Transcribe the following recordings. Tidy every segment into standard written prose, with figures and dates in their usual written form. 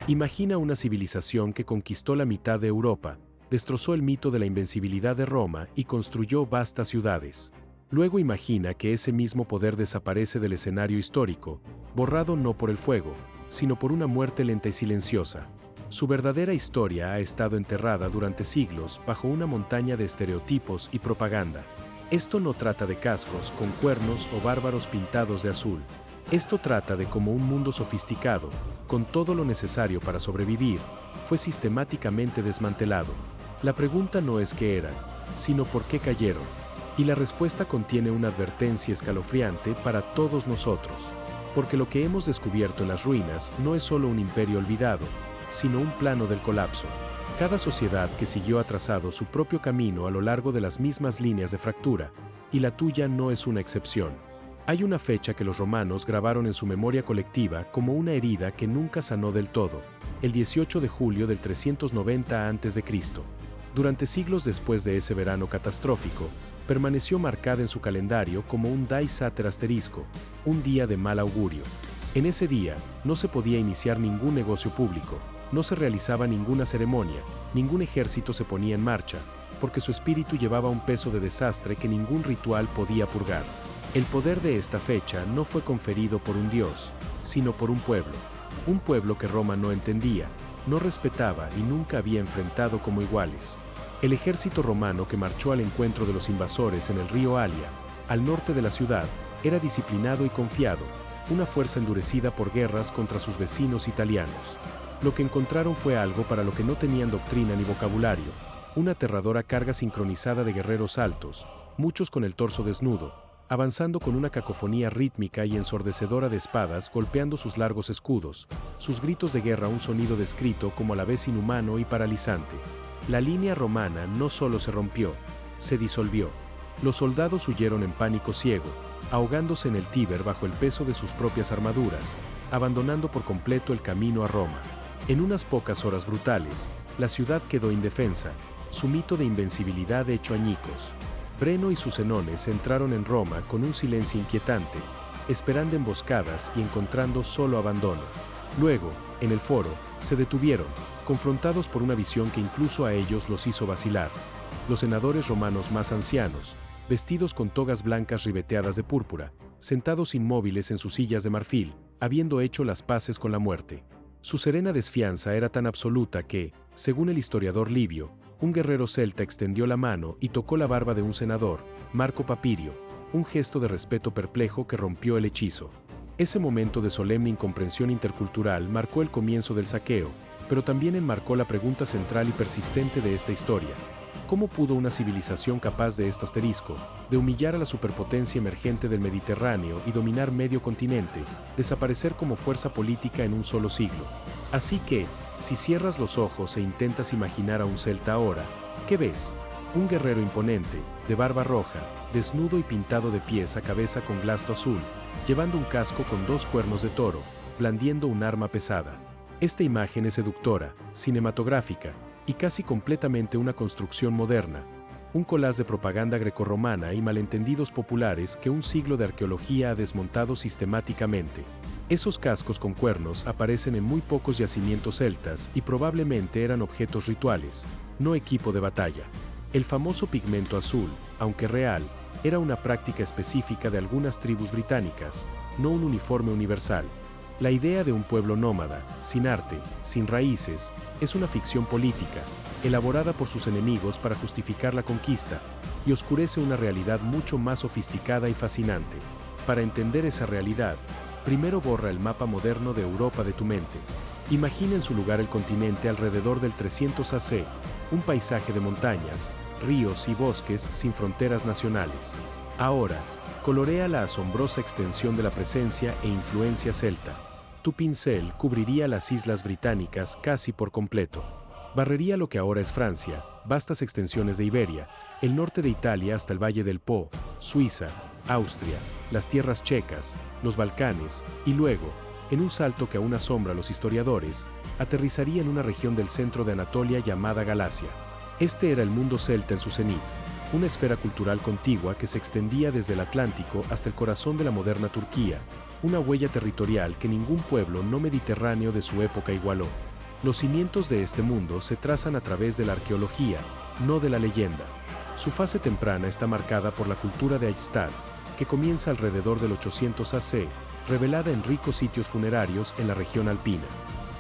Imagina una civilización que conquistó la mitad de Europa, destrozó el mito de la invencibilidad de Roma y construyó vastas ciudades. Luego imagina que ese mismo poder desaparece del escenario histórico, borrado no por el fuego, sino por una muerte lenta y silenciosa. Su verdadera historia ha estado enterrada durante siglos bajo una montaña de estereotipos y propaganda. Esto no trata de cascos con cuernos o bárbaros pintados de azul. Esto trata de cómo un mundo sofisticado, con todo lo necesario para sobrevivir, fue sistemáticamente desmantelado. La pregunta no es qué eran, sino por qué cayeron. Y la respuesta contiene una advertencia escalofriante para todos nosotros. Porque lo que hemos descubierto en las ruinas no es solo un imperio olvidado, sino un plano del colapso. Cada sociedad que siguió ha trazado su propio camino a lo largo de las mismas líneas de fractura, y la tuya no es una excepción. Hay una fecha que los romanos grabaron en su memoria colectiva como una herida que nunca sanó del todo, el 18 de julio del 390 a.C. Durante siglos después de ese verano catastrófico, permaneció marcada en su calendario como un dai sater asterisco, un día de mal augurio. En ese día, no se podía iniciar ningún negocio público, no se realizaba ninguna ceremonia, ningún ejército se ponía en marcha, porque su espíritu llevaba un peso de desastre que ningún ritual podía purgar. El poder de esta fecha no fue conferido por un dios, sino por un pueblo que Roma no entendía, no respetaba y nunca había enfrentado como iguales. El ejército romano que marchó al encuentro de los invasores en el río Alia, al norte de la ciudad, era disciplinado y confiado, una fuerza endurecida por guerras contra sus vecinos italianos. Lo que encontraron fue algo para lo que no tenían doctrina ni vocabulario, una aterradora carga sincronizada de guerreros altos, muchos con el torso desnudo, avanzando con una cacofonía rítmica y ensordecedora de espadas golpeando sus largos escudos, sus gritos de guerra un sonido descrito como a la vez inhumano y paralizante. La línea romana no solo se rompió, se disolvió. Los soldados huyeron en pánico ciego, ahogándose en el Tíber bajo el peso de sus propias armaduras, abandonando por completo el camino a Roma. En unas pocas horas brutales, la ciudad quedó indefensa, su mito de invencibilidad hecho añicos. Breno y sus senones entraron en Roma con un silencio inquietante, esperando emboscadas y encontrando solo abandono. Luego, en el foro, se detuvieron, confrontados por una visión que incluso a ellos los hizo vacilar. Los senadores romanos más ancianos, vestidos con togas blancas ribeteadas de púrpura, sentados inmóviles en sus sillas de marfil, habiendo hecho las paces con la muerte. Su serena desfianza era tan absoluta que, según el historiador Livio, un guerrero celta extendió la mano y tocó la barba de un senador, Marco Papirio, un gesto de respeto perplejo que rompió el hechizo. Ese momento de solemne incomprensión intercultural marcó el comienzo del saqueo, pero también enmarcó la pregunta central y persistente de esta historia. ¿Cómo pudo una civilización capaz de este asterisco, de humillar a la superpotencia emergente del Mediterráneo y dominar medio continente, desaparecer como fuerza política en un solo siglo? Así que, si cierras los ojos e intentas imaginar a un celta ahora, ¿qué ves? Un guerrero imponente, de barba roja, desnudo y pintado de pies a cabeza con glasto azul, llevando un casco con 2 cuernos de toro, blandiendo un arma pesada. Esta imagen es seductora, cinematográfica, y casi completamente una construcción moderna, un collage de propaganda grecorromana y malentendidos populares que un siglo de arqueología ha desmontado sistemáticamente. Esos cascos con cuernos aparecen en muy pocos yacimientos celtas y probablemente eran objetos rituales, no equipo de batalla. El famoso pigmento azul, aunque real, era una práctica específica de algunas tribus británicas, no un uniforme universal. La idea de un pueblo nómada, sin arte, sin raíces, es una ficción política, elaborada por sus enemigos para justificar la conquista, y oscurece una realidad mucho más sofisticada y fascinante. Para entender esa realidad, primero borra el mapa moderno de Europa de tu mente. Imagina en su lugar el continente alrededor del 300 AC, un paisaje de montañas, ríos y bosques sin fronteras nacionales. Ahora, colorea la asombrosa extensión de la presencia e influencia celta. Tu pincel cubriría las islas británicas casi por completo. Barrería lo que ahora es Francia, vastas extensiones de Iberia, el norte de Italia hasta el Valle del Po, Suiza, Austria, las tierras checas, los Balcanes, y luego, en un salto que aún asombra a los historiadores, aterrizaría en una región del centro de Anatolia llamada Galacia. Este era el mundo celta en su cenit, una esfera cultural contigua que se extendía desde el Atlántico hasta el corazón de la moderna Turquía, una huella territorial que ningún pueblo no mediterráneo de su época igualó. Los cimientos de este mundo se trazan a través de la arqueología, no de la leyenda. Su fase temprana está marcada por la cultura de Eichstätt, que comienza alrededor del 800 AC, revelada en ricos sitios funerarios en la región alpina.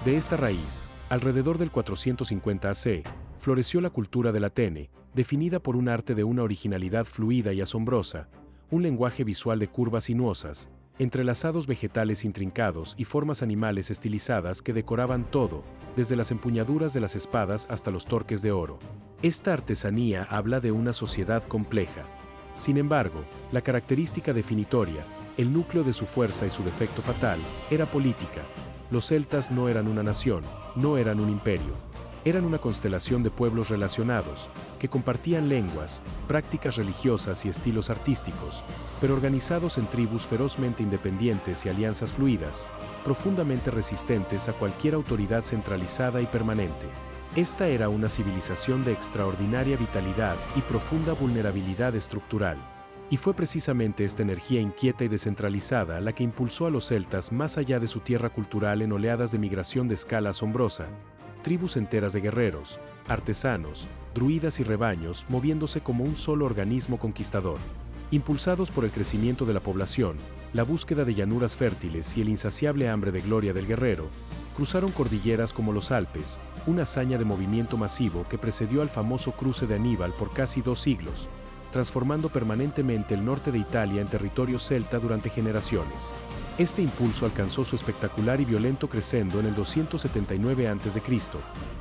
De esta raíz, alrededor del 450 AC, floreció la cultura del Atene, definida por un arte de una originalidad fluida y asombrosa, un lenguaje visual de curvas sinuosas, entrelazados vegetales intrincados y formas animales estilizadas que decoraban todo, desde las empuñaduras de las espadas hasta los torques de oro. Esta artesanía habla de una sociedad compleja. Sin embargo, la característica definitoria, el núcleo de su fuerza y su defecto fatal, era política. Los celtas no eran una nación, no eran un imperio. Eran una constelación de pueblos relacionados, que compartían lenguas, prácticas religiosas y estilos artísticos, pero organizados en tribus ferozmente independientes y alianzas fluidas, profundamente resistentes a cualquier autoridad centralizada y permanente. Esta era una civilización de extraordinaria vitalidad y profunda vulnerabilidad estructural. Y fue precisamente esta energía inquieta y descentralizada la que impulsó a los celtas más allá de su tierra cultural en oleadas de migración de escala asombrosa. Tribus enteras de guerreros, artesanos, druidas y rebaños moviéndose como un solo organismo conquistador. Impulsados por el crecimiento de la población, la búsqueda de llanuras fértiles y el insaciable hambre de gloria del guerrero, cruzaron cordilleras como los Alpes, una hazaña de movimiento masivo que precedió al famoso cruce de Aníbal por casi 2 siglos, transformando permanentemente el norte de Italia en territorio celta durante generaciones. Este impulso alcanzó su espectacular y violento crescendo en el 279 a.C.,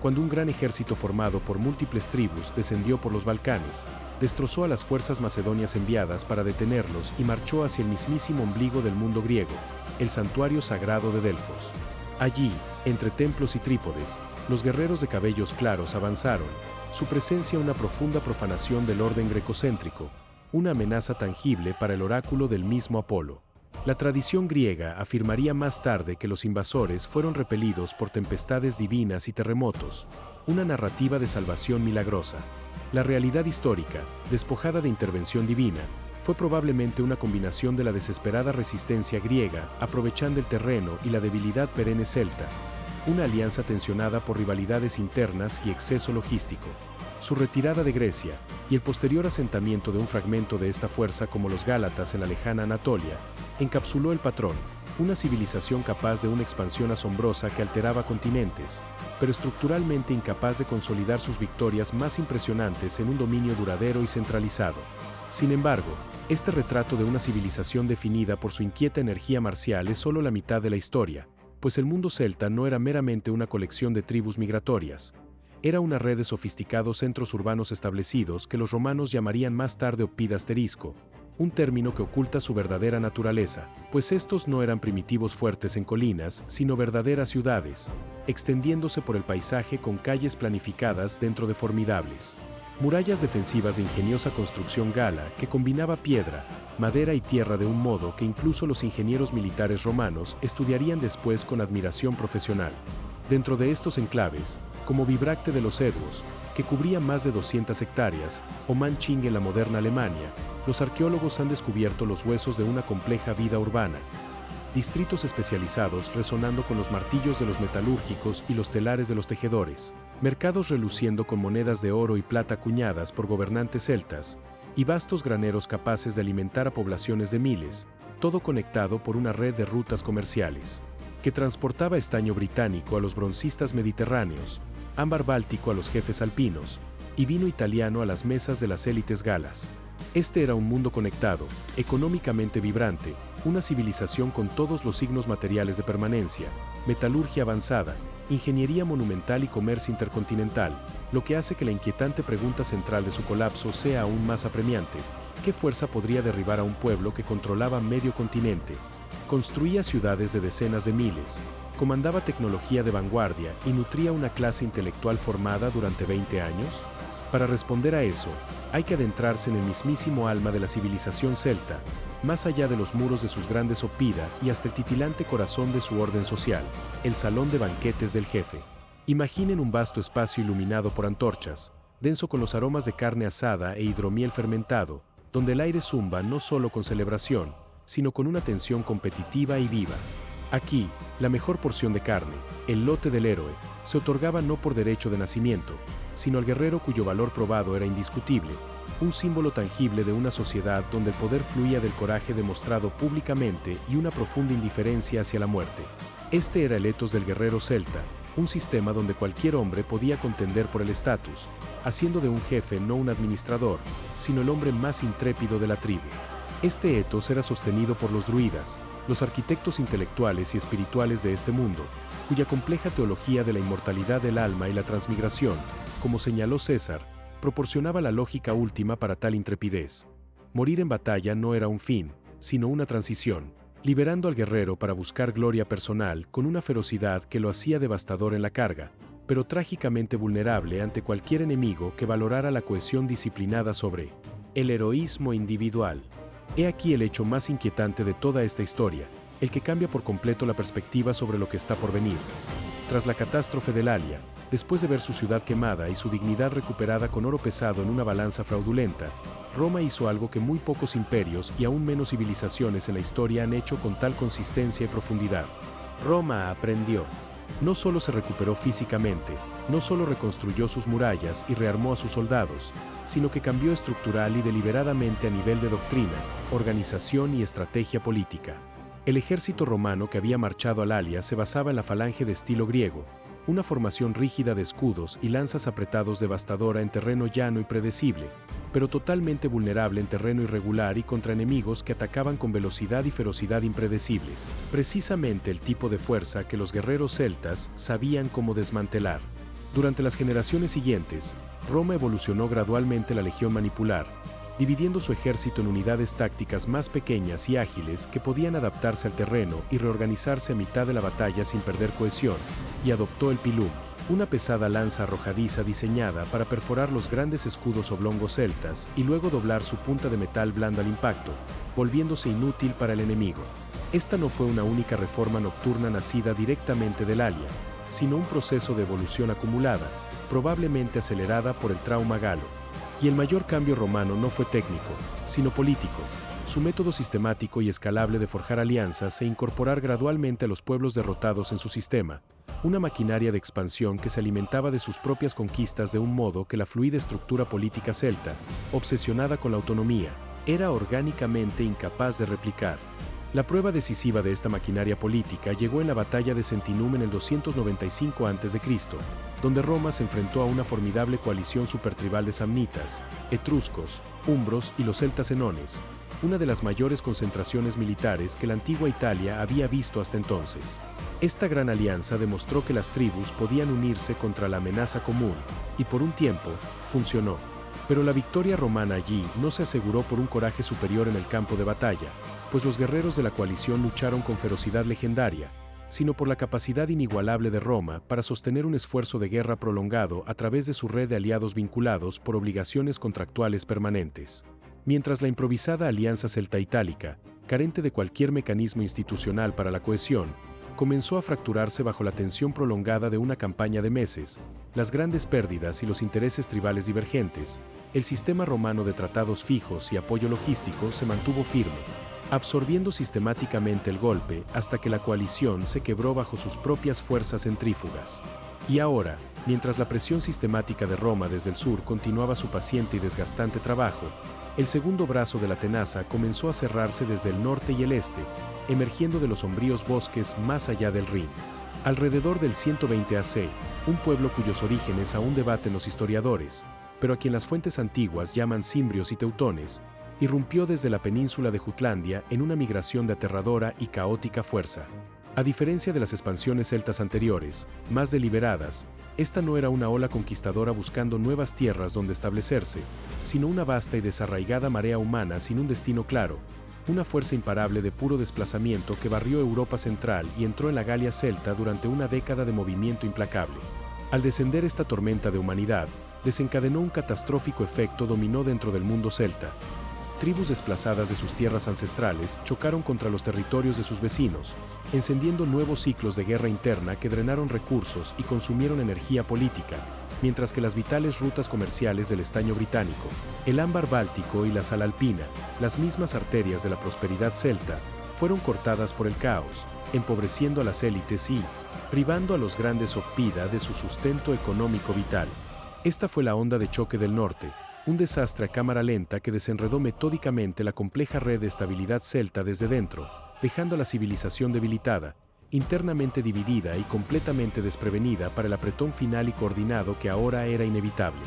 cuando un gran ejército formado por múltiples tribus descendió por los Balcanes, destrozó a las fuerzas macedonias enviadas para detenerlos y marchó hacia el mismísimo ombligo del mundo griego, el santuario sagrado de Delfos. Allí, entre templos y trípodes, los guerreros de cabellos claros avanzaron, su presencia una profunda profanación del orden grecocéntrico, una amenaza tangible para el oráculo del mismo Apolo. La tradición griega afirmaría más tarde que los invasores fueron repelidos por tempestades divinas y terremotos, una narrativa de salvación milagrosa. La realidad histórica, despojada de intervención divina, fue probablemente una combinación de la desesperada resistencia griega, aprovechando el terreno y la debilidad perenne celta, una alianza tensionada por rivalidades internas y exceso logístico. Su retirada de Grecia y el posterior asentamiento de un fragmento de esta fuerza como los Gálatas en la lejana Anatolia, encapsuló el patrón, una civilización capaz de una expansión asombrosa que alteraba continentes, pero estructuralmente incapaz de consolidar sus victorias más impresionantes en un dominio duradero y centralizado. Sin embargo, este retrato de una civilización definida por su inquieta energía marcial es solo la mitad de la historia, pues el mundo celta no era meramente una colección de tribus migratorias. Era una red de sofisticados centros urbanos establecidos que los romanos llamarían más tarde oppida asterisco, un término que oculta su verdadera naturaleza, pues estos no eran primitivos fuertes en colinas, sino verdaderas ciudades, extendiéndose por el paisaje con calles planificadas dentro de formidables murallas defensivas de ingeniosa construcción gala que combinaba piedra, madera y tierra de un modo que incluso los ingenieros militares romanos estudiarían después con admiración profesional. Dentro de estos enclaves, como Bibracte de los Edvos, que cubría más de 200 hectáreas, o Manching en la moderna Alemania, los arqueólogos han descubierto los huesos de una compleja vida urbana, distritos especializados resonando con los martillos de los metalúrgicos y los telares de los tejedores, mercados reluciendo con monedas de oro y plata acuñadas por gobernantes celtas, y vastos graneros capaces de alimentar a poblaciones de miles, todo conectado por una red de rutas comerciales, que transportaba estaño británico a los broncistas mediterráneos, ámbar báltico a los jefes alpinos, y vino italiano a las mesas de las élites galas. Este era un mundo conectado, económicamente vibrante, una civilización con todos los signos materiales de permanencia, metalurgia avanzada, ingeniería monumental y comercio intercontinental, lo que hace que la inquietante pregunta central de su colapso sea aún más apremiante: ¿qué fuerza podría derribar a un pueblo que controlaba medio continente, construía ciudades de decenas de miles, comandaba tecnología de vanguardia y nutría una clase intelectual formada durante 20 años? Para responder a eso, hay que adentrarse en el mismísimo alma de la civilización celta, más allá de los muros de sus grandes oppida y hasta el titilante corazón de su orden social, el salón de banquetes del jefe. Imaginen un vasto espacio iluminado por antorchas, denso con los aromas de carne asada e hidromiel fermentado, donde el aire zumba no solo con celebración, sino con una tensión competitiva y viva. Aquí, la mejor porción de carne, el lote del héroe, se otorgaba no por derecho de nacimiento, sino al guerrero cuyo valor probado era indiscutible, un símbolo tangible de una sociedad donde el poder fluía del coraje demostrado públicamente y una profunda indiferencia hacia la muerte. Este era el ethos del guerrero celta, un sistema donde cualquier hombre podía contender por el estatus, haciendo de un jefe no un administrador, sino el hombre más intrépido de la tribu. Este ethos era sostenido por los druidas, los arquitectos intelectuales y espirituales de este mundo, cuya compleja teología de la inmortalidad del alma y la transmigración, como señaló César, proporcionaba la lógica última para tal intrepidez. Morir en batalla no era un fin, sino una transición, liberando al guerrero para buscar gloria personal con una ferocidad que lo hacía devastador en la carga, pero trágicamente vulnerable ante cualquier enemigo que valorara la cohesión disciplinada sobre el heroísmo individual. He aquí el hecho más inquietante de toda esta historia, el que cambia por completo la perspectiva sobre lo que está por venir. Tras la catástrofe del Alia, después de ver su ciudad quemada y su dignidad recuperada con oro pesado en una balanza fraudulenta, Roma hizo algo que muy pocos imperios y aún menos civilizaciones en la historia han hecho con tal consistencia y profundidad. Roma aprendió. No solo se recuperó físicamente, no solo reconstruyó sus murallas y rearmó a sus soldados, sino que cambió estructural y deliberadamente a nivel de doctrina, organización y estrategia política. El ejército romano que había marchado al Alia se basaba en la falange de estilo griego, una formación rígida de escudos y lanzas apretados devastadora en terreno llano y predecible, pero totalmente vulnerable en terreno irregular y contra enemigos que atacaban con velocidad y ferocidad impredecibles. Precisamente el tipo de fuerza que los guerreros celtas sabían cómo desmantelar. Durante las generaciones siguientes, Roma evolucionó gradualmente la legión manipular, dividiendo su ejército en unidades tácticas más pequeñas y ágiles que podían adaptarse al terreno y reorganizarse a mitad de la batalla sin perder cohesión, y adoptó el pilum, una pesada lanza arrojadiza diseñada para perforar los grandes escudos oblongos celtas y luego doblar su punta de metal blando al impacto, volviéndose inútil para el enemigo. Esta no fue una única reforma nocturna nacida directamente del Alia, sino un proceso de evolución acumulada, probablemente acelerada por el trauma galo. Y el mayor cambio romano no fue técnico, sino político. Su método sistemático y escalable de forjar alianzas e incorporar gradualmente a los pueblos derrotados en su sistema, una maquinaria de expansión que se alimentaba de sus propias conquistas de un modo que la fluida estructura política celta, obsesionada con la autonomía, era orgánicamente incapaz de replicar. La prueba decisiva de esta maquinaria política llegó en la batalla de Sentinum en el 295 a.C., donde Roma se enfrentó a una formidable coalición supertribal de samnitas, etruscos, umbros y los celtas enones, una de las mayores concentraciones militares que la antigua Italia había visto hasta entonces. Esta gran alianza demostró que las tribus podían unirse contra la amenaza común, y por un tiempo, funcionó. Pero la victoria romana allí no se aseguró por un coraje superior en el campo de batalla, pues los guerreros de la coalición lucharon con ferocidad legendaria, sino por la capacidad inigualable de Roma para sostener un esfuerzo de guerra prolongado a través de su red de aliados vinculados por obligaciones contractuales permanentes. Mientras la improvisada alianza celta-itálica, carente de cualquier mecanismo institucional para la cohesión, comenzó a fracturarse bajo la tensión prolongada de una campaña de meses, las grandes pérdidas y los intereses tribales divergentes, el sistema romano de tratados fijos y apoyo logístico se mantuvo firme, absorbiendo sistemáticamente el golpe hasta que la coalición se quebró bajo sus propias fuerzas centrífugas. Y ahora, mientras la presión sistemática de Roma desde el sur continuaba su paciente y desgastante trabajo, el segundo brazo de la tenaza comenzó a cerrarse desde el norte y el este, emergiendo de los sombríos bosques más allá del Rin. Alrededor del 120 AC, un pueblo cuyos orígenes aún debaten los historiadores, pero a quien las fuentes antiguas llaman cimbrios y teutones, irrumpió desde la península de Jutlandia en una migración de aterradora y caótica fuerza. A diferencia de las expansiones celtas anteriores, más deliberadas, esta no era una ola conquistadora buscando nuevas tierras donde establecerse, sino una vasta y desarraigada marea humana sin un destino claro, una fuerza imparable de puro desplazamiento que barrió Europa central y entró en la Galia celta durante una década de movimiento implacable. Al descender esta tormenta de humanidad, desencadenó un catastrófico efecto dominó dentro del mundo celta. Tribus desplazadas de sus tierras ancestrales chocaron contra los territorios de sus vecinos, encendiendo nuevos ciclos de guerra interna que drenaron recursos y consumieron energía política, mientras que las vitales rutas comerciales del estaño británico, el ámbar báltico y la sal alpina, las mismas arterias de la prosperidad celta, fueron cortadas por el caos, empobreciendo a las élites y privando a los grandes oppida de su sustento económico vital. Esta fue la onda de choque del norte, un desastre a cámara lenta que desenredó metódicamente la compleja red de estabilidad celta desde dentro, dejando a la civilización debilitada, internamente dividida y completamente desprevenida para el apretón final y coordinado que ahora era inevitable.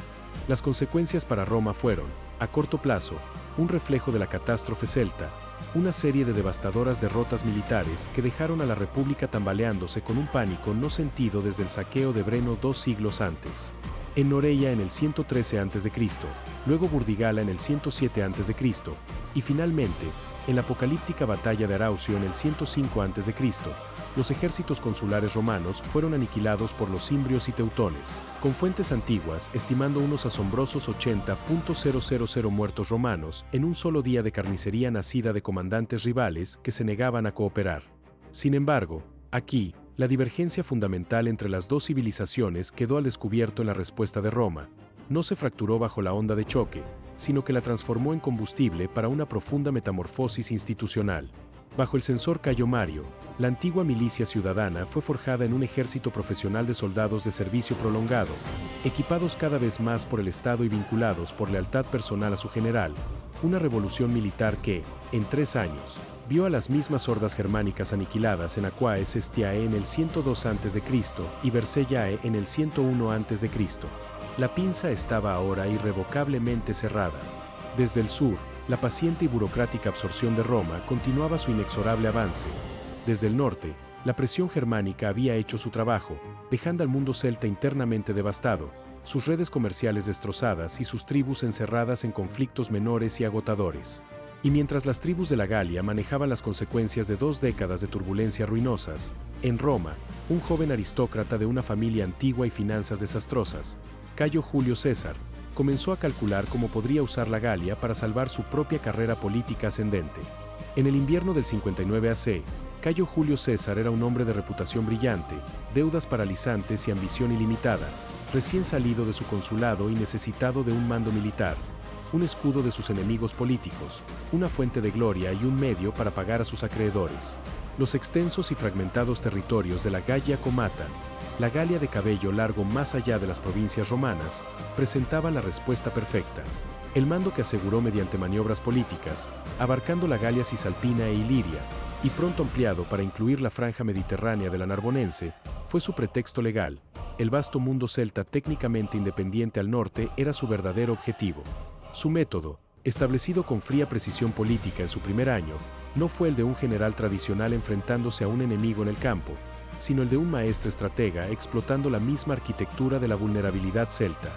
Las consecuencias para Roma fueron, a corto plazo, un reflejo de la catástrofe celta, una serie de devastadoras derrotas militares que dejaron a la República tambaleándose con un pánico no sentido desde el saqueo de Breno 2 siglos antes. En Noreia en el 113 a.C., luego Burdigala en el 107 a.C., y finalmente, en la apocalíptica batalla de Araucio en el 105 a.C., los ejércitos consulares romanos fueron aniquilados por los cimbrios y teutones, con fuentes antiguas estimando unos asombrosos 80.000 muertos romanos en un solo día de carnicería nacida de comandantes rivales que se negaban a cooperar. Sin embargo, aquí, la divergencia fundamental entre las dos civilizaciones quedó al descubierto en la respuesta de Roma. No se fracturó bajo la onda de choque, sino que la transformó en combustible para una profunda metamorfosis institucional. Bajo el censor Cayo Mario, la antigua milicia ciudadana fue forjada en un ejército profesional de soldados de servicio prolongado, equipados cada vez más por el Estado y vinculados por lealtad personal a su general, una revolución militar que, en 3 años, vio a las mismas hordas germánicas aniquiladas en Aquae Sestiae en el 102 a.C. y Vercellae en el 101 a.C. La pinza estaba ahora irrevocablemente cerrada. Desde el sur, la paciente y burocrática absorción de Roma continuaba su inexorable avance. Desde el norte, la presión germánica había hecho su trabajo, dejando al mundo celta internamente devastado, sus redes comerciales destrozadas y sus tribus encerradas en conflictos menores y agotadores. Y mientras las tribus de la Galia manejaban las consecuencias de 2 décadas de turbulencia ruinosas, en Roma, un joven aristócrata de una familia antigua y finanzas desastrosas, Cayo Julio César, comenzó a calcular cómo podría usar la Galia para salvar su propia carrera política ascendente. En el invierno del 59 AC, Cayo Julio César era un hombre de reputación brillante, deudas paralizantes y ambición ilimitada, recién salido de su consulado y necesitado de un mando militar, un escudo de sus enemigos políticos, una fuente de gloria y un medio para pagar a sus acreedores. Los extensos y fragmentados territorios de la Gallia Comata, la Galia de cabello largo más allá de las provincias romanas, presentaban la respuesta perfecta. El mando que aseguró mediante maniobras políticas, abarcando la Galia Cisalpina e Iliria, y pronto ampliado para incluir la franja mediterránea de la Narbonense, fue su pretexto legal. El vasto mundo celta técnicamente independiente al norte era su verdadero objetivo. Su método, establecido con fría precisión política en su primer año, no fue el de un general tradicional enfrentándose a un enemigo en el campo, sino el de un maestro estratega explotando la misma arquitectura de la vulnerabilidad celta.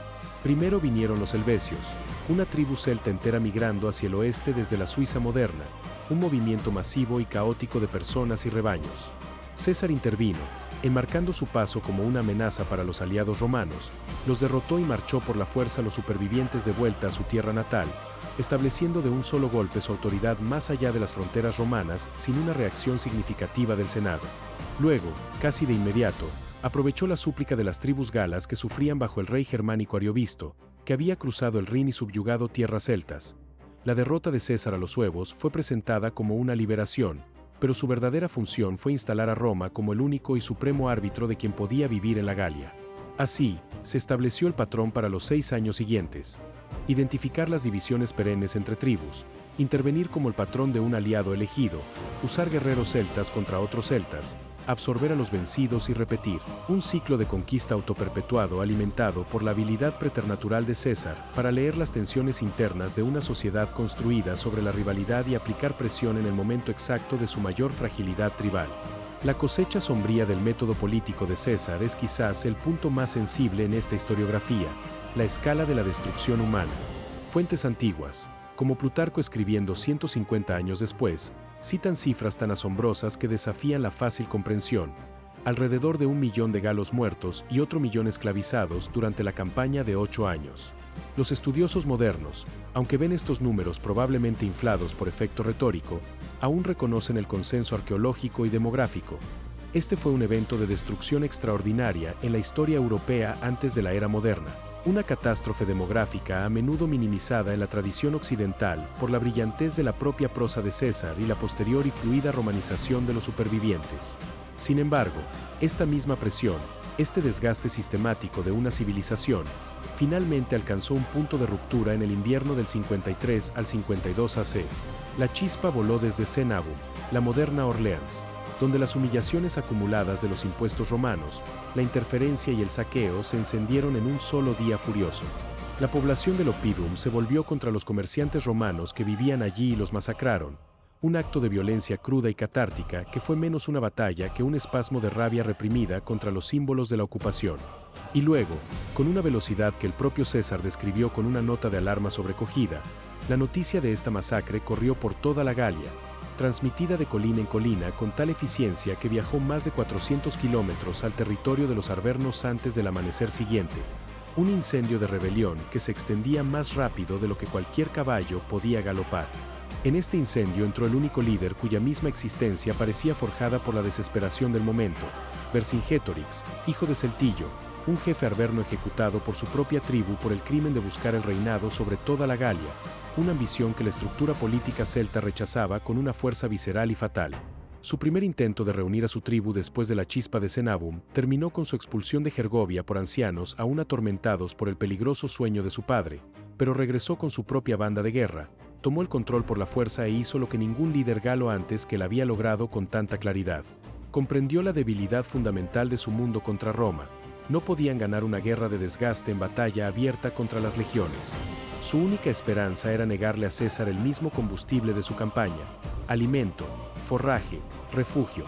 Primero vinieron los helvecios, una tribu celta entera migrando hacia el oeste desde la Suiza moderna, un movimiento masivo y caótico de personas y rebaños. César intervino, enmarcando su paso como una amenaza para los aliados romanos, los derrotó y marchó por la fuerza a los supervivientes de vuelta a su tierra natal, estableciendo de un solo golpe su autoridad más allá de las fronteras romanas sin una reacción significativa del Senado. Luego, casi de inmediato, aprovechó la súplica de las tribus galas que sufrían bajo el rey germánico Ariovisto, que había cruzado el Rin y subyugado tierras celtas. La derrota de César a los suevos fue presentada como una liberación, pero su verdadera función fue instalar a Roma como el único y supremo árbitro de quien podía vivir en la Galia. Así, se estableció el patrón para los 6 años siguientes. Identificar las divisiones perennes entre tribus, intervenir como el patrón de un aliado elegido, usar guerreros celtas contra otros celtas, absorber a los vencidos y repetir, un ciclo de conquista autoperpetuado alimentado por la habilidad preternatural de César para leer las tensiones internas de una sociedad construida sobre la rivalidad y aplicar presión en el momento exacto de su mayor fragilidad tribal. La cosecha sombría del método político de César es quizás el punto más sensible en esta historiografía, la escala de la destrucción humana. Fuentes antiguas, como Plutarco escribiendo 150 años después, citan cifras tan asombrosas que desafían la fácil comprensión. Alrededor de 1 millón de galos muertos y otro millón esclavizados durante la campaña de 8 años. Los estudiosos modernos, aunque ven estos números probablemente inflados por efecto retórico, aún reconocen el consenso arqueológico y demográfico. Este fue un evento de destrucción extraordinaria en la historia europea antes de la era moderna. Una catástrofe demográfica a menudo minimizada en la tradición occidental por la brillantez de la propia prosa de César y la posterior y fluida romanización de los supervivientes. Sin embargo, esta misma presión, este desgaste sistemático de una civilización, finalmente alcanzó un punto de ruptura en el invierno del 53 al 52 AC. La chispa voló desde Cennabum, la moderna Orleans, donde las humillaciones acumuladas de los impuestos romanos, la interferencia y el saqueo se encendieron en un solo día furioso. La población del Oppidum se volvió contra los comerciantes romanos que vivían allí y los masacraron, un acto de violencia cruda y catártica que fue menos una batalla que un espasmo de rabia reprimida contra los símbolos de la ocupación. Y luego, con una velocidad que el propio César describió con una nota de alarma sobrecogida, la noticia de esta masacre corrió por toda la Galia, transmitida de colina en colina con tal eficiencia que viajó más de 400 kilómetros al territorio de los arvernos antes del amanecer siguiente. Un incendio de rebelión que se extendía más rápido de lo que cualquier caballo podía galopar. En este incendio entró el único líder cuya misma existencia parecía forjada por la desesperación del momento, Vercingétorix, hijo de Celtillo, un jefe arverno ejecutado por su propia tribu por el crimen de buscar el reinado sobre toda la Galia, una ambición que la estructura política celta rechazaba con una fuerza visceral y fatal. Su primer intento de reunir a su tribu después de la chispa de Cennabum terminó con su expulsión de Gergovia por ancianos aún atormentados por el peligroso sueño de su padre, pero regresó con su propia banda de guerra, tomó el control por la fuerza e hizo lo que ningún líder galo antes que la había logrado con tanta claridad. Comprendió la debilidad fundamental de su mundo contra Roma. No podían ganar una guerra de desgaste en batalla abierta contra las legiones. Su única esperanza era negarle a César el mismo combustible de su campaña: alimento, forraje, refugio.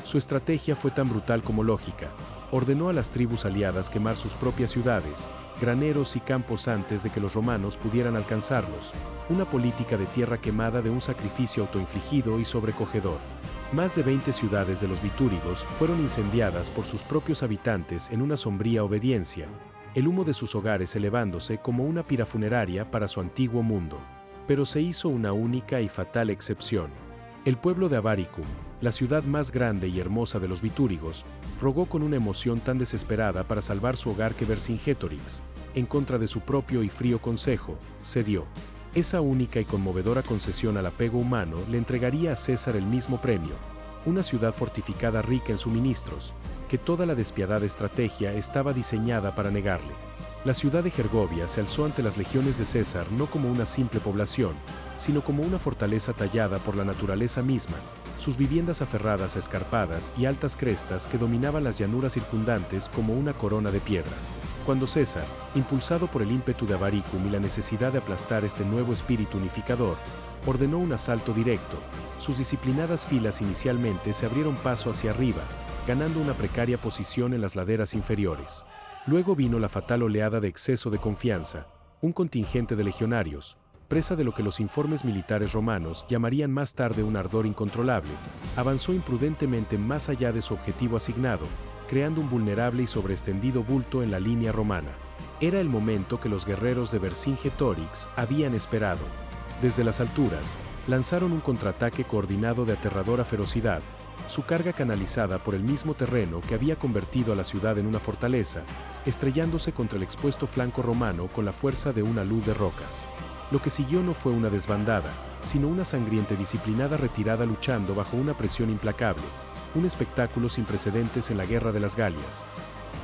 Su estrategia fue tan brutal como lógica. Ordenó a las tribus aliadas quemar sus propias ciudades, graneros y campos antes de que los romanos pudieran alcanzarlos, una política de tierra quemada de un sacrificio autoinfligido y sobrecogedor. Más de 20 ciudades de los vitúrigos fueron incendiadas por sus propios habitantes en una sombría obediencia, el humo de sus hogares elevándose como una pira funeraria para su antiguo mundo. Pero se hizo una única y fatal excepción. El pueblo de Avaricum, la ciudad más grande y hermosa de los vitúrigos, rogó con una emoción tan desesperada para salvar su hogar que Vercingétorix, en contra de su propio y frío consejo, cedió. Esa única y conmovedora concesión al apego humano le entregaría a César el mismo premio, una ciudad fortificada rica en suministros, que toda la despiadada estrategia estaba diseñada para negarle. La ciudad de Gergovia se alzó ante las legiones de César no como una simple población, sino como una fortaleza tallada por la naturaleza misma, sus viviendas aferradas a escarpadas y altas crestas que dominaban las llanuras circundantes como una corona de piedra. Cuando César, impulsado por el ímpetu de Avaricum y la necesidad de aplastar este nuevo espíritu unificador, ordenó un asalto directo, sus disciplinadas filas inicialmente se abrieron paso hacia arriba, ganando una precaria posición en las laderas inferiores. Luego vino la fatal oleada de exceso de confianza, un contingente de legionarios, presa de lo que los informes militares romanos llamarían más tarde un ardor incontrolable, avanzó imprudentemente más allá de su objetivo asignado, creando un vulnerable y sobreextendido bulto en la línea romana. Era el momento que los guerreros de Vercingétorix habían esperado. Desde las alturas, lanzaron un contraataque coordinado de aterradora ferocidad, su carga canalizada por el mismo terreno que había convertido a la ciudad en una fortaleza, estrellándose contra el expuesto flanco romano con la fuerza de una luz de rocas. Lo que siguió no fue una desbandada, sino una sangrienta y disciplinada retirada luchando bajo una presión implacable, un espectáculo sin precedentes en la guerra de las Galias.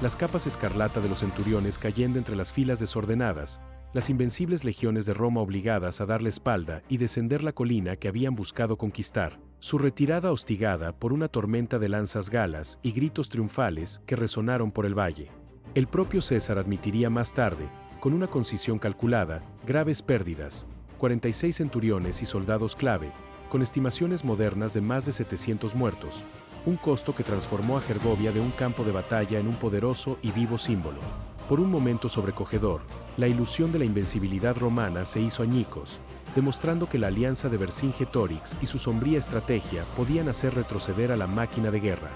Las capas escarlata de los centuriones cayendo entre las filas desordenadas, las invencibles legiones de Roma obligadas a darle espalda y descender la colina que habían buscado conquistar, su retirada hostigada por una tormenta de lanzas galas y gritos triunfales que resonaron por el valle. El propio César admitiría más tarde, con una concisión calculada, graves pérdidas, 46 centuriones y soldados clave, con estimaciones modernas de más de 700 muertos, un costo que transformó a Gergovia de un campo de batalla en un poderoso y vivo símbolo. Por un momento sobrecogedor, la ilusión de la invencibilidad romana se hizo añicos, demostrando que la alianza de Vercingétorix y su sombría estrategia podían hacer retroceder a la máquina de guerra.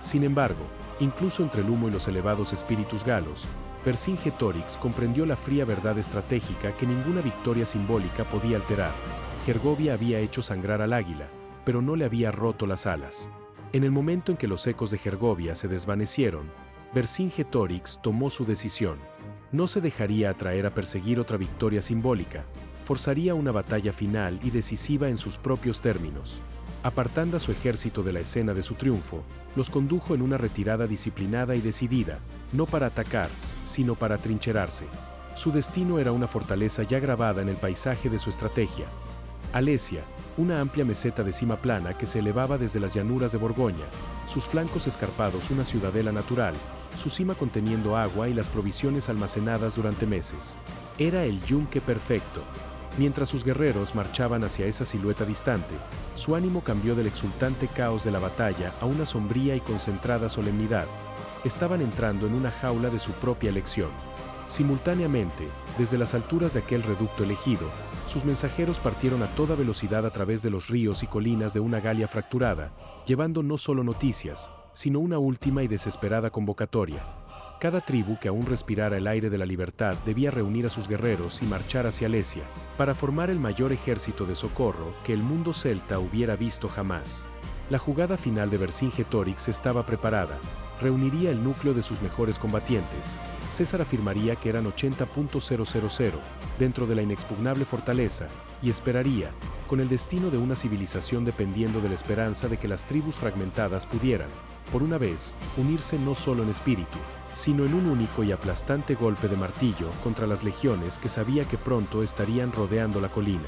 Sin embargo, incluso entre el humo y los elevados espíritus galos, Vercingétorix comprendió la fría verdad estratégica que ninguna victoria simbólica podía alterar. Gergovia había hecho sangrar al águila, pero no le había roto las alas. En el momento en que los ecos de Gergovia se desvanecieron, Vercingétorix tomó su decisión. No se dejaría atraer a perseguir otra victoria simbólica, forzaría una batalla final y decisiva en sus propios términos. Apartando a su ejército de la escena de su triunfo, los condujo en una retirada disciplinada y decidida, no para atacar, sino para atrincherarse. Su destino era una fortaleza ya grabada en el paisaje de su estrategia. Alesia, una amplia meseta de cima plana que se elevaba desde las llanuras de Borgoña, sus flancos escarpados una ciudadela natural, su cima conteniendo agua y las provisiones almacenadas durante meses. Era el yunque perfecto. Mientras sus guerreros marchaban hacia esa silueta distante, su ánimo cambió del exultante caos de la batalla a una sombría y concentrada solemnidad. Estaban entrando en una jaula de su propia elección. Simultáneamente, desde las alturas de aquel reducto elegido, sus mensajeros partieron a toda velocidad a través de los ríos y colinas de una Galia fracturada, llevando no solo noticias, sino una última y desesperada convocatoria. Cada tribu que aún respirara el aire de la libertad debía reunir a sus guerreros y marchar hacia Alesia, para formar el mayor ejército de socorro que el mundo celta hubiera visto jamás. La jugada final de Vercingetorix estaba preparada, reuniría el núcleo de sus mejores combatientes. César afirmaría que eran 80.000 dentro de la inexpugnable fortaleza, y esperaría, con el destino de una civilización dependiendo de la esperanza de que las tribus fragmentadas pudieran, por una vez, unirse no solo en espíritu, sino en un único y aplastante golpe de martillo contra las legiones que sabía que pronto estarían rodeando la colina.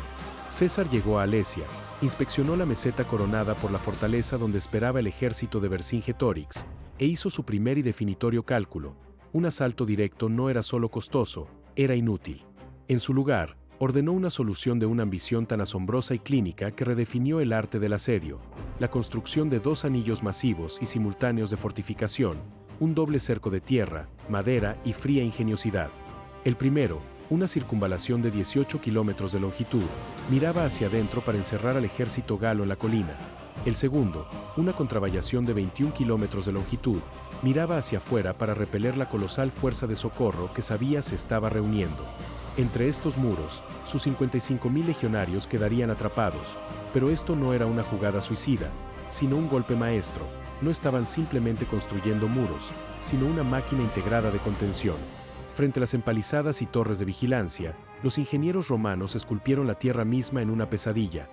César llegó a Alesia, inspeccionó la meseta coronada por la fortaleza donde esperaba el ejército de Vercingetorix, e hizo su primer y definitorio cálculo. Un asalto directo no era solo costoso, era inútil. En su lugar, ordenó una solución de una ambición tan asombrosa y clínica que redefinió el arte del asedio, la construcción de 2 anillos masivos y simultáneos de fortificación, un doble cerco de tierra, madera y fría ingeniosidad. El primero, una circunvalación de 18 kilómetros de longitud, miraba hacia adentro para encerrar al ejército galo en la colina. El segundo, una contravallación de 21 kilómetros de longitud, miraba hacia afuera para repeler la colosal fuerza de socorro que sabía se estaba reuniendo. Entre estos muros, sus 55.000 legionarios quedarían atrapados, pero esto no era una jugada suicida, sino un golpe maestro. No estaban simplemente construyendo muros, sino una máquina integrada de contención. Frente a las empalizadas y torres de vigilancia, los ingenieros romanos esculpieron la tierra misma en una pesadilla.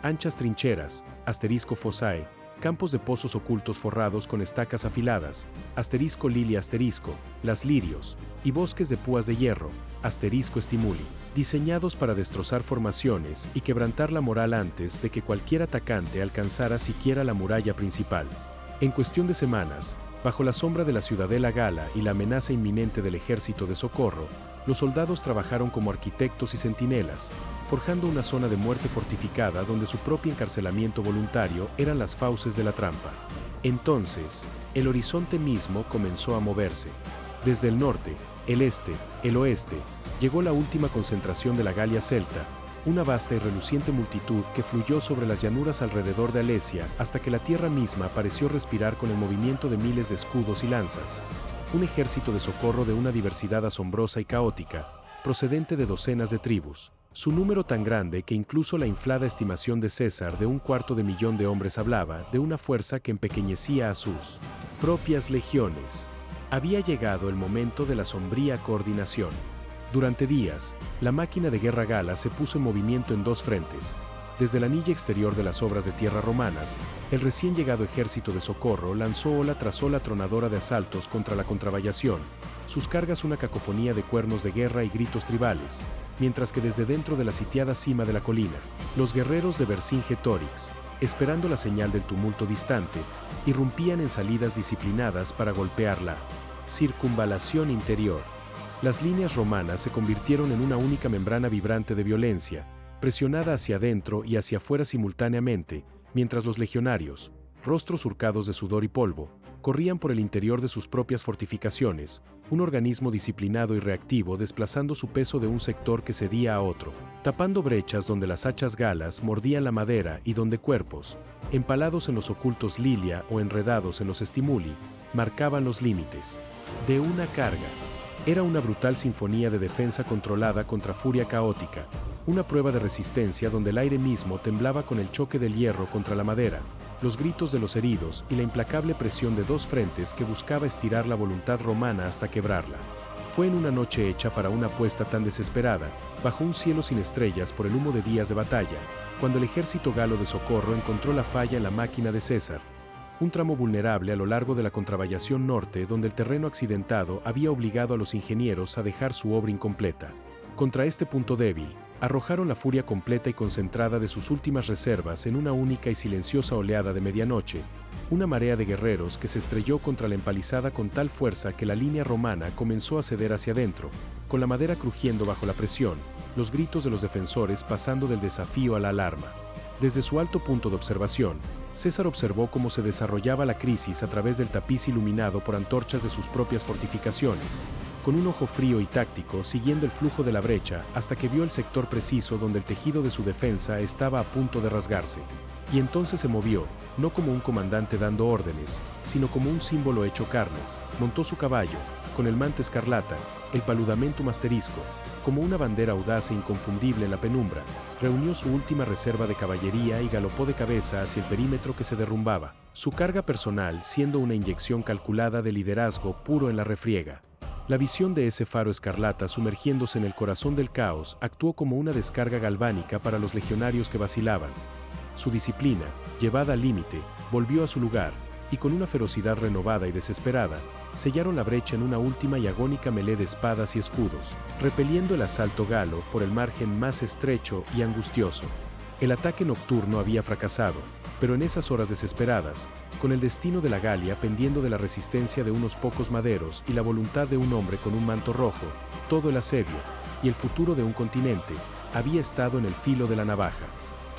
Anchas trincheras, asterisco fossae, campos de pozos ocultos forrados con estacas afiladas, asterisco lilia asterisco, las lirios, y bosques de púas de hierro, asterisco stimuli, diseñados para destrozar formaciones y quebrantar la moral antes de que cualquier atacante alcanzara siquiera la muralla principal. En cuestión de semanas, bajo la sombra de la ciudadela gala y la amenaza inminente del ejército de socorro, los soldados trabajaron como arquitectos y centinelas, forjando una zona de muerte fortificada donde su propio encarcelamiento voluntario eran las fauces de la trampa. Entonces, el horizonte mismo comenzó a moverse. Desde el norte, el este, el oeste, llegó la última concentración de la Galia celta, una vasta y reluciente multitud que fluyó sobre las llanuras alrededor de Alesia hasta que la tierra misma pareció respirar con el movimiento de miles de escudos y lanzas. Un ejército de socorro de una diversidad asombrosa y caótica, procedente de docenas de tribus. Su número tan grande que incluso la inflada estimación de César de 250.000 de hombres hablaba de una fuerza que empequeñecía a sus propias legiones. Había llegado el momento de la sombría coordinación. Durante días, la máquina de guerra gala se puso en movimiento en 2 frentes. Desde la anilla exterior de las obras de tierra romanas, el recién llegado ejército de socorro lanzó ola tras ola tronadora de asaltos contra la contravallación, sus cargas una cacofonía de cuernos de guerra y gritos tribales, mientras que desde dentro de la sitiada cima de la colina, los guerreros de Vercingetorix, esperando la señal del tumulto distante, irrumpían en salidas disciplinadas para golpear la circunvalación interior. Las líneas romanas se convirtieron en una única membrana vibrante de violencia, presionada hacia adentro y hacia afuera simultáneamente, mientras los legionarios, rostros surcados de sudor y polvo, corrían por el interior de sus propias fortificaciones, un organismo disciplinado y reactivo desplazando su peso de un sector que cedía a otro, tapando brechas donde las hachas galas mordían la madera y donde cuerpos, empalados en los ocultos lilia o enredados en los stimuli, marcaban los límites de una carga. Era una brutal sinfonía de defensa controlada contra furia caótica, una prueba de resistencia donde el aire mismo temblaba con el choque del hierro contra la madera, los gritos de los heridos y la implacable presión de 2 frentes que buscaba estirar la voluntad romana hasta quebrarla. Fue en una noche hecha para una apuesta tan desesperada, bajo un cielo sin estrellas por el humo de días de batalla, cuando el ejército galo de socorro encontró la falla en la máquina de César, un tramo vulnerable a lo largo de la contravallación norte donde el terreno accidentado había obligado a los ingenieros a dejar su obra incompleta. Contra este punto débil, arrojaron la furia completa y concentrada de sus últimas reservas en una única y silenciosa oleada de medianoche, una marea de guerreros que se estrelló contra la empalizada con tal fuerza que la línea romana comenzó a ceder hacia adentro, con la madera crujiendo bajo la presión, los gritos de los defensores pasando del desafío a la alarma. Desde su alto punto de observación, César observó cómo se desarrollaba la crisis a través del tapiz iluminado por antorchas de sus propias fortificaciones, con un ojo frío y táctico siguiendo el flujo de la brecha hasta que vio el sector preciso donde el tejido de su defensa estaba a punto de rasgarse. Y entonces se movió, no como un comandante dando órdenes, sino como un símbolo hecho carne, montó su caballo, con el manto escarlata, el paludamentum asterisco, como una bandera audaz e inconfundible en la penumbra, reunió su última reserva de caballería y galopó de cabeza hacia el perímetro que se derrumbaba, su carga personal siendo una inyección calculada de liderazgo puro en la refriega. La visión de ese faro escarlata sumergiéndose en el corazón del caos actuó como una descarga galvánica para los legionarios que vacilaban. Su disciplina, llevada al límite, volvió a su lugar, y con una ferocidad renovada y desesperada, sellaron la brecha en una última y agónica melé de espadas y escudos, repeliendo el asalto galo por el margen más estrecho y angustioso. El ataque nocturno había fracasado, pero en esas horas desesperadas, con el destino de la Galia pendiendo de la resistencia de unos pocos maderos y la voluntad de un hombre con un manto rojo, todo el asedio, y el futuro de un continente, había estado en el filo de la navaja.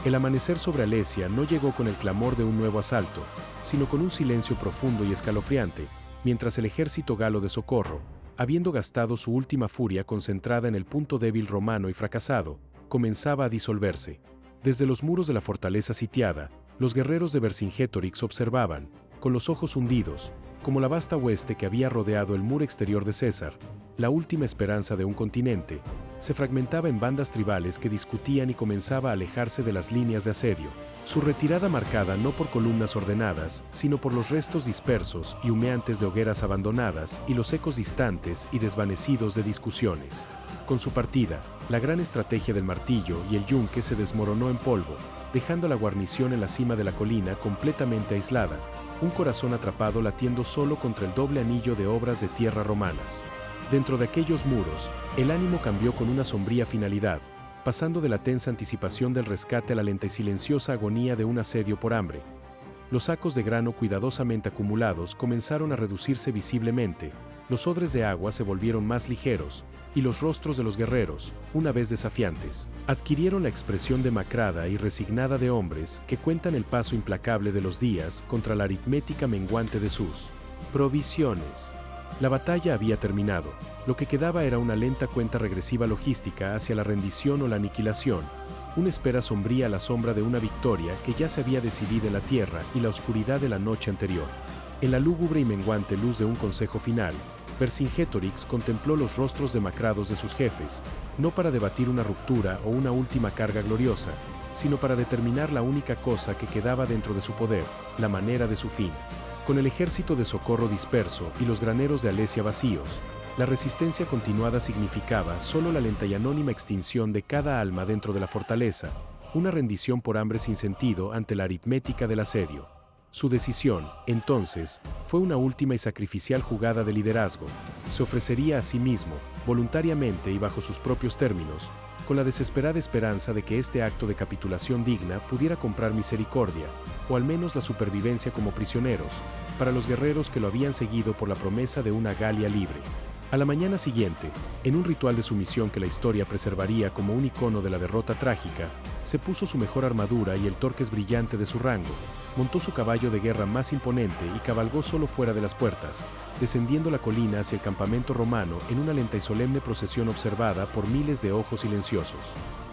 El amanecer sobre Alesia no llegó con el clamor de un nuevo asalto, sino con un silencio profundo y escalofriante, mientras el ejército galo de socorro, habiendo gastado su última furia concentrada en el punto débil romano y fracasado, comenzaba a disolverse. Desde los muros de la fortaleza sitiada, los guerreros de Vercingétorix observaban, con los ojos hundidos, como la vasta hueste que había rodeado el muro exterior de César, la última esperanza de un continente, se fragmentaba en bandas tribales que discutían y comenzaba a alejarse de las líneas de asedio, su retirada marcada no por columnas ordenadas, sino por los restos dispersos y humeantes de hogueras abandonadas y los ecos distantes y desvanecidos de discusiones. Con su partida, la gran estrategia del martillo y el yunque se desmoronó en polvo, dejando la guarnición en la cima de la colina completamente aislada, un corazón atrapado latiendo solo contra el doble anillo de obras de tierra romanas. Dentro de aquellos muros, el ánimo cambió con una sombría finalidad, pasando de la tensa anticipación del rescate a la lenta y silenciosa agonía de un asedio por hambre. Los sacos de grano cuidadosamente acumulados comenzaron a reducirse visiblemente, los odres de agua se volvieron más ligeros, y los rostros de los guerreros, una vez desafiantes, adquirieron la expresión demacrada y resignada de hombres que cuentan el paso implacable de los días contra la aritmética menguante de sus provisiones. La batalla había terminado, lo que quedaba era una lenta cuenta regresiva logística hacia la rendición o la aniquilación, una espera sombría a la sombra de una victoria que ya se había decidido en la tierra y la oscuridad de la noche anterior. En la lúgubre y menguante luz de un consejo final, Vercingétorix contempló los rostros demacrados de sus jefes, no para debatir una ruptura o una última carga gloriosa, sino para determinar la única cosa que quedaba dentro de su poder, la manera de su fin. Con el ejército de socorro disperso y los graneros de Alesia vacíos, la resistencia continuada significaba solo la lenta y anónima extinción de cada alma dentro de la fortaleza, una rendición por hambre sin sentido ante la aritmética del asedio. Su decisión, entonces, fue una última y sacrificial jugada de liderazgo. Se ofrecería a sí mismo, voluntariamente y bajo sus propios términos, con la desesperada esperanza de que este acto de capitulación digna pudiera comprar misericordia, o al menos la supervivencia como prisioneros, para los guerreros que lo habían seguido por la promesa de una Galia libre. A la mañana siguiente, en un ritual de sumisión que la historia preservaría como un icono de la derrota trágica, se puso su mejor armadura y el torques brillante de su rango, montó su caballo de guerra más imponente y cabalgó solo fuera de las puertas, descendiendo la colina hacia el campamento romano en una lenta y solemne procesión observada por miles de ojos silenciosos.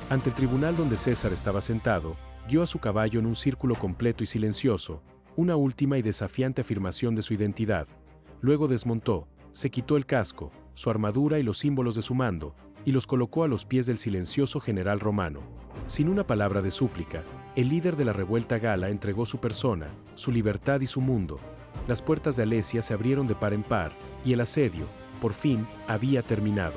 Ante el tribunal donde César estaba sentado, guió a su caballo en un círculo completo y silencioso, una última y desafiante afirmación de su identidad. Luego desmontó, se quitó el casco, su armadura y los símbolos de su mando, y los colocó a los pies del silencioso general romano. Sin una palabra de súplica, el líder de la revuelta gala entregó su persona, su libertad y su mundo. Las puertas de Alesia se abrieron de par en par, y el asedio, por fin, había terminado.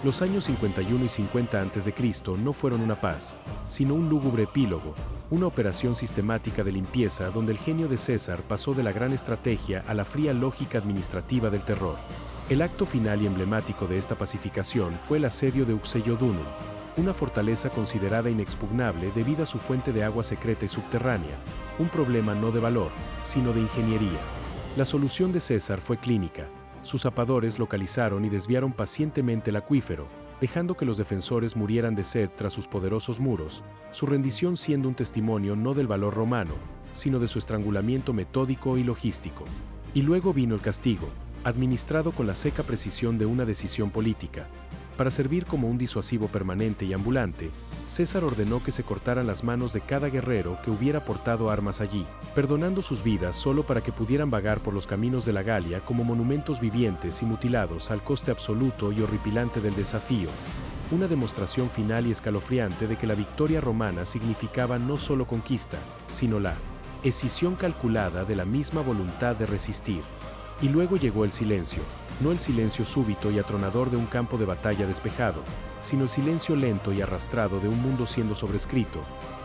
Los años 51 y 50 a.C. no fueron una paz, sino un lúgubre epílogo, una operación sistemática de limpieza donde el genio de César pasó de la gran estrategia a la fría lógica administrativa del terror. El acto final y emblemático de esta pacificación fue el asedio de Uxellodunum, una fortaleza considerada inexpugnable debido a su fuente de agua secreta y subterránea, un problema no de valor, sino de ingeniería. La solución de César fue clínica. Sus zapadores localizaron y desviaron pacientemente el acuífero, dejando que los defensores murieran de sed tras sus poderosos muros, su rendición siendo un testimonio no del valor romano, sino de su estrangulamiento metódico y logístico. Y luego vino el castigo, administrado con la seca precisión de una decisión política. Para servir como un disuasivo permanente y ambulante, César ordenó que se cortaran las manos de cada guerrero que hubiera portado armas allí, perdonando sus vidas solo para que pudieran vagar por los caminos de la Galia como monumentos vivientes y mutilados al coste absoluto y horripilante del desafío. Una demostración final y escalofriante de que la victoria romana significaba no solo conquista, sino la escisión calculada de la misma voluntad de resistir. Y luego llegó el silencio, no el silencio súbito y atronador de un campo de batalla despejado, sino el silencio lento y arrastrado de un mundo siendo sobrescrito,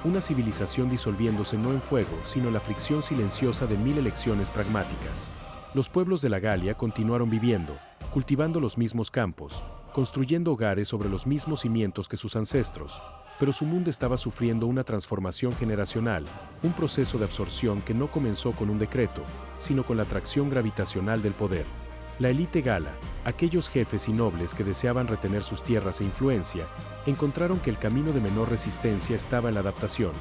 una civilización disolviéndose no en fuego, sino en la fricción silenciosa de 1000 elecciones pragmáticas. Los pueblos de la Galia continuaron viviendo, cultivando los mismos campos, construyendo hogares sobre los mismos cimientos que sus ancestros, pero su mundo estaba sufriendo una transformación generacional, un proceso de absorción que no comenzó con un decreto, sino con la atracción gravitacional del poder. La élite gala, aquellos jefes y nobles que deseaban retener sus tierras e influencia, encontraron que el camino de menor resistencia estaba en la adaptación,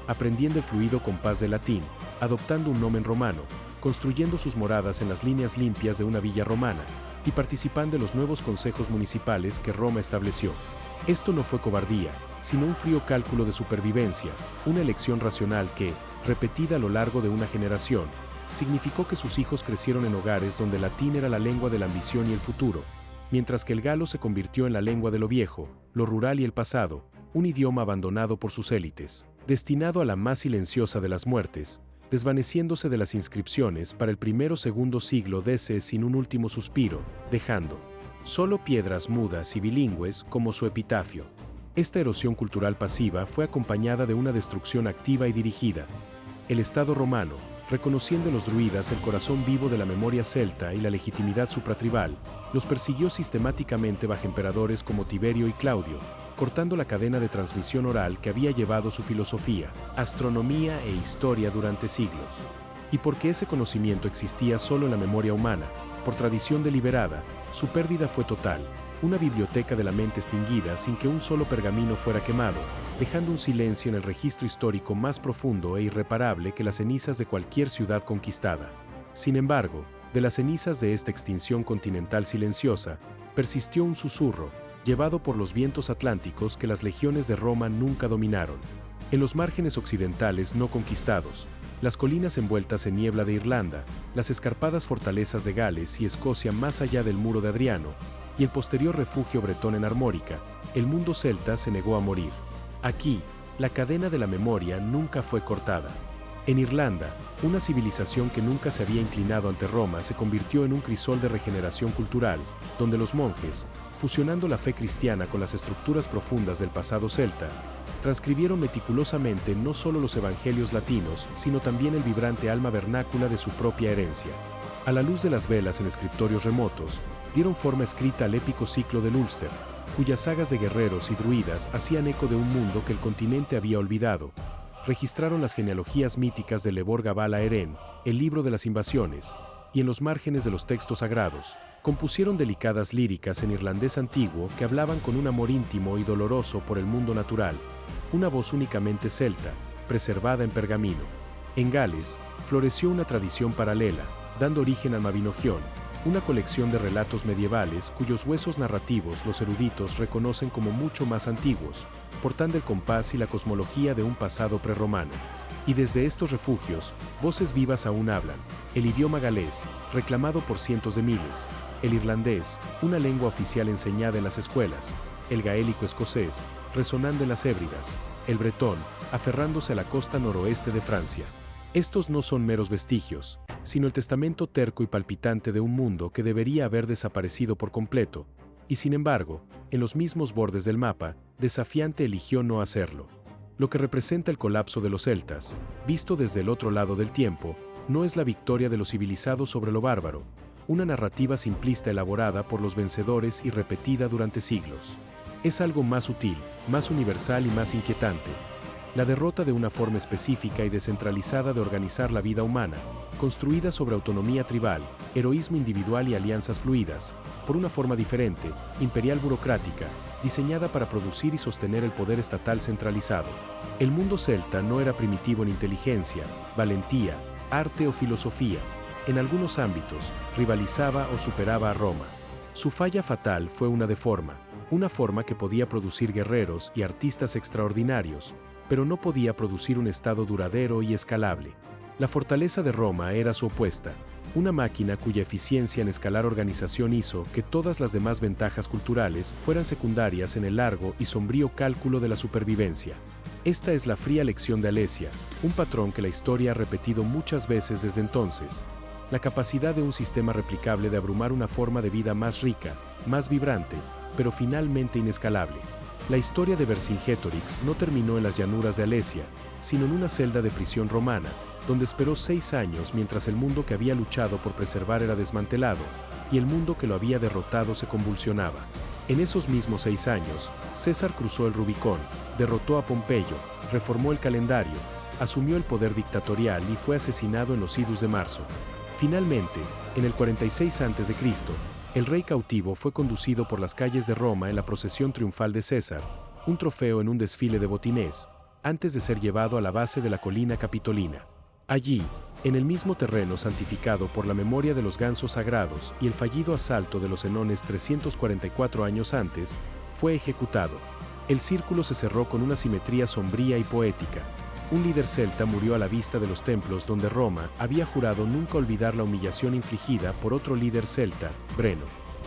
aprendiendo el fluido compás del latín, adoptando un nomen romano, construyendo sus moradas en las líneas limpias de una villa romana, y participando de los nuevos consejos municipales que Roma estableció. Esto no fue cobardía, sino un frío cálculo de supervivencia, una elección racional que, repetida a lo largo de una generación, significó que sus hijos crecieron en hogares donde el latín era la lengua de la ambición y el futuro, mientras que el galo se convirtió en la lengua de lo viejo, lo rural y el pasado, un idioma abandonado por sus élites, destinado a la más silenciosa de las muertes, desvaneciéndose de las inscripciones para el primero o segundo siglo DC sin un último suspiro, dejando solo piedras mudas y bilingües como su epitafio. Esta erosión cultural pasiva fue acompañada de una destrucción activa y dirigida. El Estado romano, reconociendo en los druidas el corazón vivo de la memoria celta y la legitimidad supratribal, los persiguió sistemáticamente bajo emperadores como Tiberio y Claudio, cortando la cadena de transmisión oral que había llevado su filosofía, astronomía e historia durante siglos. Y porque ese conocimiento existía solo en la memoria humana, por tradición deliberada, su pérdida fue total, una biblioteca de la mente extinguida sin que un solo pergamino fuera quemado, dejando un silencio en el registro histórico más profundo e irreparable que las cenizas de cualquier ciudad conquistada. Sin embargo, de las cenizas de esta extinción continental silenciosa, persistió un susurro, llevado por los vientos atlánticos que las legiones de Roma nunca dominaron. En los márgenes occidentales no conquistados, las colinas envueltas en niebla de Irlanda, las escarpadas fortalezas de Gales y Escocia más allá del muro de Adriano, y el posterior refugio bretón en Armórica, el mundo celta se negó a morir. Aquí, la cadena de la memoria nunca fue cortada. En Irlanda, una civilización que nunca se había inclinado ante Roma se convirtió en un crisol de regeneración cultural, donde los monjes, fusionando la fe cristiana con las estructuras profundas del pasado celta, transcribieron meticulosamente no solo los evangelios latinos, sino también el vibrante alma vernácula de su propia herencia. A la luz de las velas en escritorios remotos, dieron forma escrita al épico ciclo del Ulster, cuyas sagas de guerreros y druidas hacían eco de un mundo que el continente había olvidado. Registraron las genealogías míticas de Lebor Gabal Aeren, el libro de las invasiones, y en los márgenes de los textos sagrados, compusieron delicadas líricas en irlandés antiguo que hablaban con un amor íntimo y doloroso por el mundo natural, una voz únicamente celta, preservada en pergamino. En Gales, floreció una tradición paralela, dando origen al Mabinogion, una colección de relatos medievales cuyos huesos narrativos los eruditos reconocen como mucho más antiguos, portando el compás y la cosmología de un pasado prerromano. Y desde estos refugios, voces vivas aún hablan, el idioma galés, reclamado por cientos de miles, el irlandés, una lengua oficial enseñada en las escuelas, el gaélico escocés, resonando en las Hébridas, el bretón, aferrándose a la costa noroeste de Francia. Estos no son meros vestigios, sino el testamento terco y palpitante de un mundo que debería haber desaparecido por completo, y sin embargo, en los mismos bordes del mapa, desafiante eligió no hacerlo. Lo que representa el colapso de los celtas, visto desde el otro lado del tiempo, no es la victoria de lo civilizado sobre lo bárbaro, una narrativa simplista elaborada por los vencedores y repetida durante siglos. Es algo más sutil, más universal y más inquietante. La derrota de una forma específica y descentralizada de organizar la vida humana, construida sobre autonomía tribal, heroísmo individual y alianzas fluidas, por una forma diferente, imperial burocrática, diseñada para producir y sostener el poder estatal centralizado. El mundo celta no era primitivo en inteligencia, valentía, arte o filosofía. En algunos ámbitos, rivalizaba o superaba a Roma. Su falla fatal fue una forma que podía producir guerreros y artistas extraordinarios, pero no podía producir un estado duradero y escalable. La fortaleza de Roma era su opuesta, una máquina cuya eficiencia en escalar organización hizo que todas las demás ventajas culturales fueran secundarias en el largo y sombrío cálculo de la supervivencia. Esta es la fría lección de Alesia, un patrón que la historia ha repetido muchas veces desde entonces. La capacidad de un sistema replicable de abrumar una forma de vida más rica, más vibrante, pero finalmente inescalable. La historia de Vercingétorix no terminó en las llanuras de Alesia, sino en una celda de prisión romana, donde esperó 6 años mientras el mundo que había luchado por preservar era desmantelado, y el mundo que lo había derrotado se convulsionaba. En esos mismos 6 años, César cruzó el Rubicón, derrotó a Pompeyo, reformó el calendario, asumió el poder dictatorial y fue asesinado en los idus de marzo. Finalmente, en el 46 a.C., el rey cautivo fue conducido por las calles de Roma en la procesión triunfal de César, un trofeo en un desfile de botines, antes de ser llevado a la base de la colina capitolina. Allí, en el mismo terreno santificado por la memoria de los gansos sagrados y el fallido asalto de los enones 344 años antes, fue ejecutado. El círculo se cerró con una simetría sombría y poética. Un líder celta murió a la vista de los templos donde Roma había jurado nunca olvidar la humillación infligida por otro líder celta, Breno.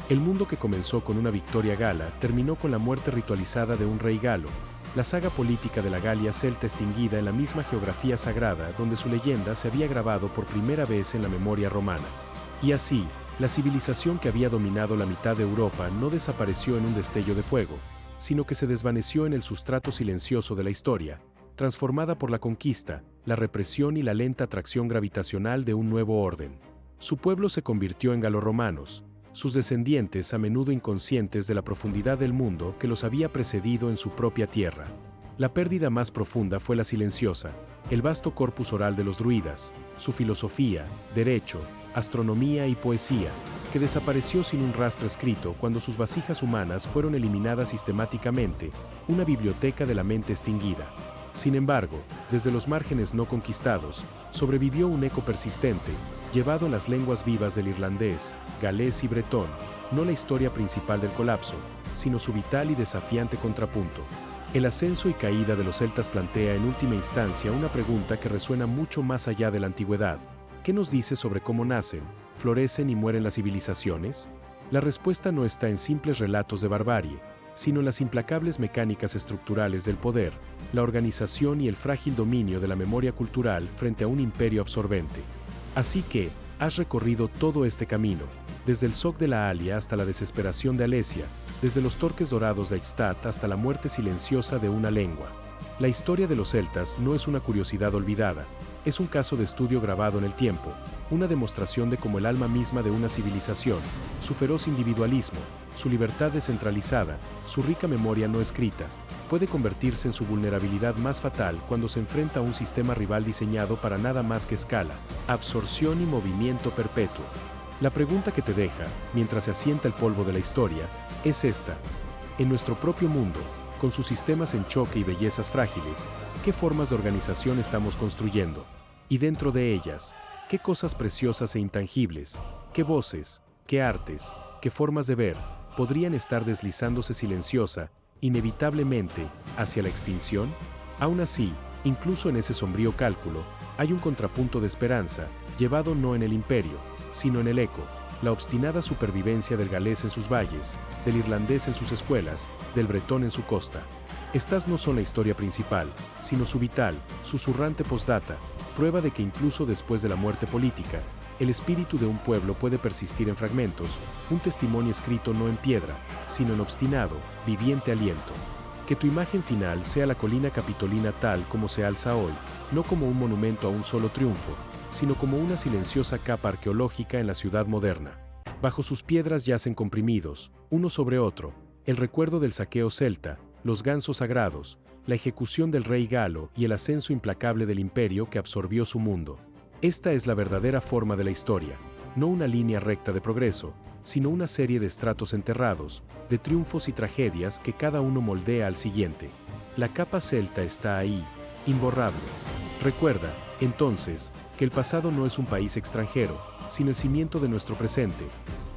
El mundo que comenzó con una victoria gala terminó con la muerte ritualizada de un rey galo, la saga política de la Galia celta extinguida en la misma geografía sagrada donde su leyenda se había grabado por primera vez en la memoria romana. Y así, la civilización que había dominado la mitad de Europa no desapareció en un destello de fuego, sino que se desvaneció en el sustrato silencioso de la historia, transformada por la conquista, la represión y la lenta atracción gravitacional de un nuevo orden. Su pueblo se convirtió en galorromanos, sus descendientes a menudo inconscientes de la profundidad del mundo que los había precedido en su propia tierra. La pérdida más profunda fue la silenciosa, el vasto corpus oral de los druidas, su filosofía, derecho, astronomía y poesía, que desapareció sin un rastro escrito cuando sus vasijas humanas fueron eliminadas sistemáticamente, una biblioteca de la mente extinguida. Sin embargo, desde los márgenes no conquistados, sobrevivió un eco persistente, llevado en las lenguas vivas del irlandés, galés y bretón, no la historia principal del colapso, sino su vital y desafiante contrapunto. El ascenso y caída de los celtas plantea en última instancia una pregunta que resuena mucho más allá de la antigüedad. ¿Qué nos dice sobre cómo nacen, florecen y mueren las civilizaciones? La respuesta no está en simples relatos de barbarie, sino en las implacables mecánicas estructurales del poder, la organización y el frágil dominio de la memoria cultural frente a un imperio absorbente. Así que, has recorrido todo este camino, desde el Soc de la Alia hasta la desesperación de Alesia, desde los torques dorados de Eichstätt hasta la muerte silenciosa de una lengua. La historia de los celtas no es una curiosidad olvidada, es un caso de estudio grabado en el tiempo, una demostración de cómo el alma misma de una civilización, su feroz individualismo, su libertad descentralizada, su rica memoria no escrita, puede convertirse en su vulnerabilidad más fatal cuando se enfrenta a un sistema rival diseñado para nada más que escala, absorción y movimiento perpetuo. La pregunta que te deja, mientras se asienta el polvo de la historia, es esta. En nuestro propio mundo, con sus sistemas en choque y bellezas frágiles, ¿qué formas de organización estamos construyendo? Y dentro de ellas, ¿qué cosas preciosas e intangibles, qué voces, qué artes, qué formas de ver, podrían estar deslizándose silenciosa, inevitablemente, hacia la extinción? Aún así, incluso en ese sombrío cálculo, hay un contrapunto de esperanza, llevado no en el imperio, sino en el eco, la obstinada supervivencia del galés en sus valles, del irlandés en sus escuelas, del bretón en su costa. Estas no son la historia principal, sino su vital, susurrante postdata, prueba de que incluso después de la muerte política, El espíritu de un pueblo puede persistir en fragmentos, un testimonio escrito no en piedra, sino en obstinado, viviente aliento. Que tu imagen final sea la colina capitolina tal como se alza hoy, no como un monumento a un solo triunfo, sino como una silenciosa capa arqueológica en la ciudad moderna. Bajo sus piedras yacen comprimidos, uno sobre otro, el recuerdo del saqueo celta, los gansos sagrados, la ejecución del rey galo y el ascenso implacable del imperio que absorbió su mundo. Esta es la verdadera forma de la historia, no una línea recta de progreso, sino una serie de estratos enterrados, de triunfos y tragedias que cada uno moldea al siguiente. La capa celta está ahí, imborrable. Recuerda, entonces, que el pasado no es un país extranjero, sino el cimiento de nuestro presente.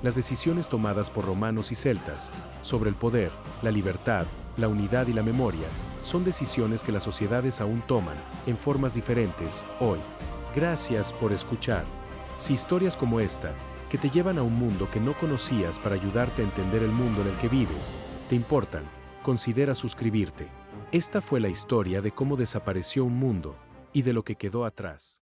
Las decisiones tomadas por romanos y celtas, sobre el poder, la libertad, la unidad y la memoria, son decisiones que las sociedades aún toman, en formas diferentes, hoy. Gracias por escuchar. Si historias como esta, que te llevan a un mundo que no conocías para ayudarte a entender el mundo en el que vives, te importan, considera suscribirte. Esta fue la historia de cómo desapareció un mundo y de lo que quedó atrás.